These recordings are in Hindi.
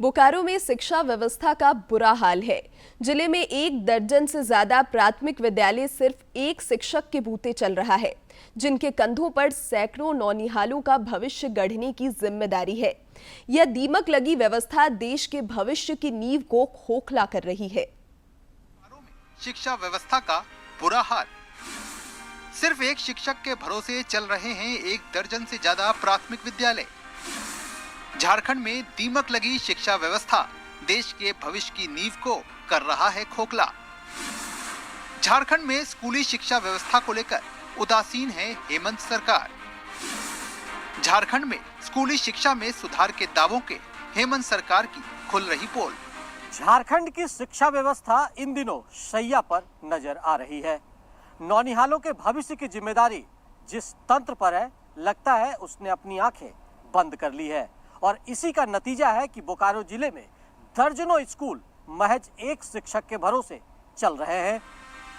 बोकारो में शिक्षा व्यवस्था का बुरा हाल है। जिले में 1 दर्जन से ज्यादा प्राथमिक विद्यालय सिर्फ एक शिक्षक के बूते चल रहा है, जिनके कंधों पर सैकड़ों नौनिहालों का भविष्य गढ़ने की जिम्मेदारी है। यह दीमक लगी व्यवस्था देश के भविष्य की नींव को खोखला कर रही है। शिक्षा व्यवस्था का बुरा हाल। सिर्फ एक शिक्षक के भरोसे चल रहे हैं 1 दर्जन से ज्यादा प्राथमिक विद्यालय। झारखंड में दीमक लगी शिक्षा व्यवस्था देश के भविष्य की नींव को कर रहा है खोखला। झारखंड में स्कूली शिक्षा व्यवस्था को लेकर उदासीन है हेमंत सरकार। झारखंड में स्कूली शिक्षा में सुधार के दावों के हेमंत सरकार की खुल रही पोल। झारखंड की शिक्षा व्यवस्था इन दिनों शैया पर नजर आ रही है। नौनिहालों के भविष्य की जिम्मेदारी जिस तंत्र पर है, लगता है उसने अपनी आंखें बंद कर ली है। और इसी का नतीजा है कि बोकारो जिले में दर्जनों स्कूल महज एक शिक्षक के भरोसे चल रहे हैं।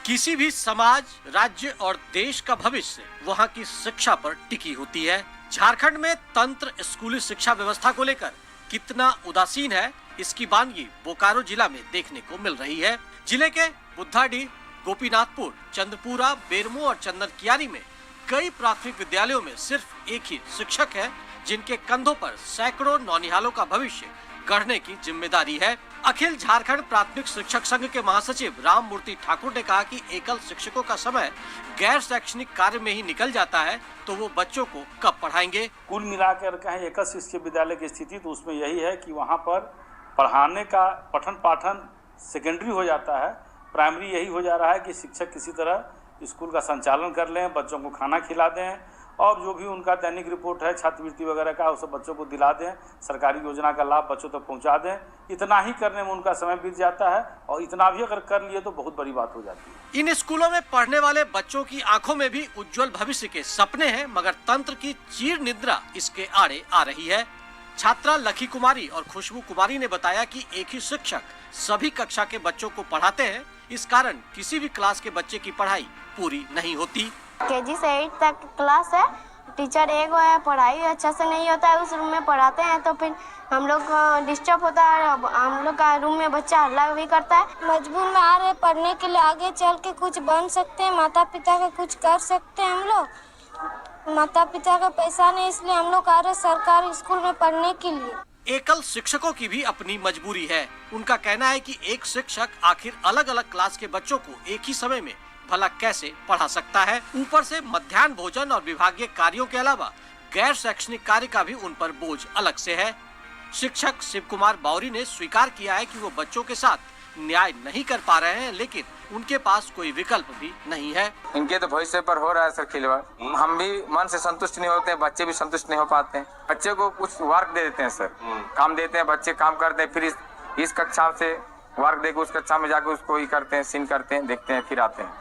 किसी भी समाज, राज्य और देश का भविष्य वहां की शिक्षा पर टिकी होती है। झारखंड में तंत्र स्कूली शिक्षा व्यवस्था को लेकर कितना उदासीन है, इसकी बानगी बोकारो जिला में देखने को मिल रही है। जिले के बुद्धाडीह, गोपीनाथपुर, चंद्रपुरा, बेरमो और चंदनकियारी में कई प्राथमिक विद्यालयों में सिर्फ एक ही शिक्षक है, जिनके कंधों पर सैकड़ों नौनिहालों का भविष्य गढ़ने की जिम्मेदारी है। अखिल झारखंड प्राथमिक शिक्षक संघ के महासचिव राम मूर्ति ठाकुर ने कहा कि एकल शिक्षकों का समय गैर शैक्षणिक कार्य में ही निकल जाता है, तो वो बच्चों को कब पढ़ाएंगे। कुल मिलाकर कहें एकल शिक्षक विद्यालय की स्थिति तो उसमें यही है कि वहाँ पर पढ़ाने का पठन पाठन सेकेंडरी हो जाता है। प्राइमरी यही हो जा रहा है कि शिक्षक किसी तरह स्कूल का संचालन कर लें, बच्चों को खाना खिला दें और जो भी उनका दैनिक रिपोर्ट है छात्रवृत्ति वगैरह का उसे बच्चों को दिला दें, सरकारी योजना का लाभ बच्चों तक पहुंचा दें। इतना ही करने में उनका समय बीत जाता है और इतना भी अगर कर लिए तो बहुत बड़ी बात हो जाती है। इन स्कूलों में पढ़ने वाले बच्चों की आंखों में भी उज्जवल भविष्य के सपने हैं, मगर तंत्र की चीर निद्रा इसके आड़े आ रही है। छात्रा लखी कुमारी और खुशबू कुमारी ने बताया कि एक ही शिक्षक सभी कक्षा के बच्चों को पढ़ाते हैं, इस कारण किसी भी क्लास के बच्चे की पढ़ाई पूरी नहीं होती। केजी से 8 तक क्लास है, टीचर एक है, पढ़ाई अच्छा से नहीं होता है, उस रूम में पढ़ाते हैं तो फिर हम लोग डिस्टर्ब होता है। हम लोग का रूम में बच्चा हल्ला भी करता है। मजबूर में आ रहे पढ़ने के लिए, आगे चल के कुछ बन सकते हैं, माता पिता का कुछ कर सकते हैं। हम लोग माता पिता का पैसा नहीं, इसलिए हम लोग आ रहे सरकारी स्कूल में पढ़ने के लिए। एकल शिक्षकों की भी अपनी मजबूरी है। उनका कहना है कि एक शिक्षक आखिर अलग अलग क्लास के बच्चों को एक ही समय में भला कैसे पढ़ा सकता है। ऊपर से मध्याह्न भोजन और विभागीय कार्यों के अलावा गैर शैक्षणिक कार्य का भी उन पर बोझ अलग से है। शिक्षक शिव कुमार बावरी ने स्वीकार किया है कि वो बच्चों के साथ न्याय नहीं कर पा रहे हैं, लेकिन उनके पास कोई विकल्प भी नहीं है। इनके तो भविष्य पर हो रहा है सर खिलवाड़। हम भी मन से संतुष्ट नहीं होते हैं, बच्चे भी संतुष्ट नहीं हो पाते हैं। बच्चे को कुछ वर्क दे देते हैं सर, काम देते हैं, बच्चे काम करते हैं, फिर इस कक्षा से वर्क देकर उस कक्षा में जाकर उसको ही करते हैं, सीन करते हैं, देखते हैं, फिर आते हैं।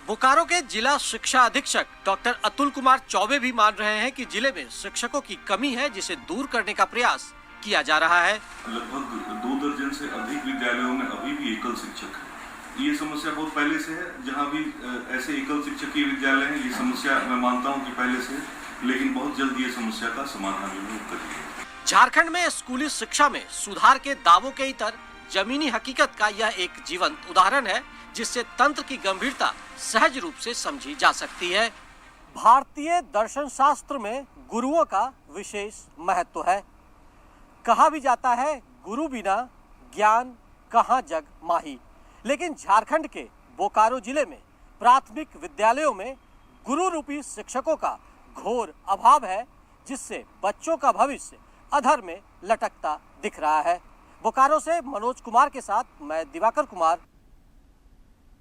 बोकारो के जिला शिक्षा अधीक्षक डॉक्टर अतुल कुमार चौबे भी मान रहे हैं कि जिले में शिक्षकों की कमी है, जिसे दूर करने का प्रयास किया जा रहा है। लगभग 2 दर्जन से अधिक विद्यालयों में अभी भी एकल शिक्षक है। ये समस्या बहुत पहले से है। जहाँ भी ऐसे एकल शिक्षक के विद्यालय हैं, ये समस्या मैं मानता हूँ कि पहले से, लेकिन बहुत जल्द ये समस्या का समाधान करेंगे। झारखंड में स्कूली शिक्षा में सुधार के दावों के इतर जमीनी हकीकत का यह एक जीवंत उदाहरण है, जिससे तंत्र की गंभीरता सहज रूप से समझी जा सकती है। भारतीय दर्शन शास्त्र में गुरुओं का विशेष महत्व है। कहा भी जाता है गुरु बिना ज्ञान कहाँ जग माही। लेकिन झारखंड के बोकारो जिले में प्राथमिक विद्यालयों में गुरु रूपी शिक्षकों का घोर अभाव है, जिससे बच्चों का भविष्य अधर में लटकता दिख रहा है। बोकारो से मनोज कुमार के साथ मैं दिवाकर कुमार,